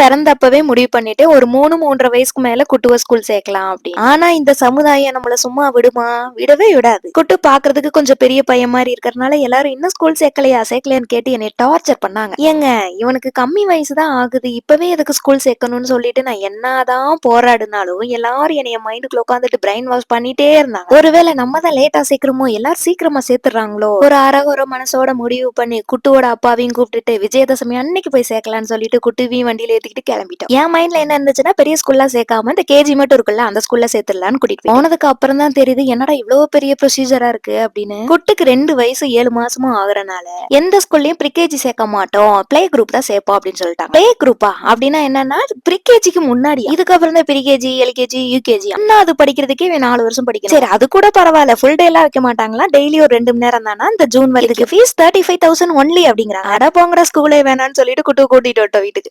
பிறந்தப்பவே முடிவு பண்ணிட்டு ஒரு 3, 3.5 வயசுக்கு மேல குட்டுவ ஸ்கூல் சேர்க்கலாம் அப்படின்னு. ஆனா இந்த சமுதாயம் நம்மள சும்மா விடுமா? விடவே விடாது. குட்டு பாக்குறதுக்கு கொஞ்சம் பெரிய பையன் மாதிரி இருக்கறனால எல்லாரும் இன்னும் ஸ்கூல் சேர்க்கலையான்னு கேட்டு என்னை டார்ச்சர் பண்ணாங்க. ஏங்க இவனுக்கு கம்மி வயசு தான் ஆகுது, இப்பவே எதுக்கு ஸ்கூல் சேர்க்கணும்னு சொல்லிட்டு நான் என்னதான் போராடினாலும் எல்லாரும் என்னைய மைண்டுக்குள்ள உட்காந்துட்டு பிரெயின் வாஷ் பண்ணிட்டே இருந்தாங்க. ஒருவேளை நம்ம தான் லேட்டா சேர்க்கிறோமோ, எல்லாரும் சீக்கிரமா சேர்த்துறாங்களோ, ஒரு அரகுற மனசோட முடிவு பண்ணி குட்டுவோட அப்பாவையும் கூப்பிட்டுட்டு விஜயதசமி அன்னைக்கு போய் சேர்க்கலாம்னு சொல்லிட்டு குட்டுவையும் வண்டியில ஏத்திக்கிட்டு கிளம்பிட்டோம். என் மைண்ட்ல என்ன இருந்துச்சுன்னா, பெரிய ஸ்கூல்ல சேர்க்காம இந்த கேஜி மட்டும் இருக்குல்ல அந்த ஸ்கூல்ல சேர்த்துடலான்னு கூட்டிட்டு போனதுக்கு அப்புறம் தான் தெரியுது என்னடா இவ்வளவு பெரிய ப்ரொசீஜரா இருக்கு அப்படின்னு. குட்டுக்கு 2 வயசு 7 மாசமும் ஆகுறனால எந்த ஸ்கூல்லயும் ப்ரிகேஜி சேர்க்க மாட்டோம், பிளே குரூப் தான் சேர்ப்போம் அப்படின்னு சொல்லிட்டாங்க. பிளே குரூப்பா அப்படின்னா என்னன்னா ப்ரிகேஜிக்கு முன்னாடி, இதுக்கப்புறம் தான் ப்ரிகேஜி, எல்கேஜி, யூகேஜி. அண்ணா அது படிக்கிறதுக்கே 4 வருஷம் படிக்கணும். சரி அது கூட பரவாயில்ல, ஃபுல் டே எல்லாம் வைக்க மாட்டாங்களா, டெய்லி ஒரு 2 மணி நேரம் தானா இந்த ஜூன் வரைக்கும். ஃபீஸ் 35,000 ஒன்லி அப்படிங்கிறாங்க. அட போங்கடா ஸ்கூலே வேணாம்னு சொல்லிட்டு கூட்டிட்டு விட்டோம் வீட்டுக்கு.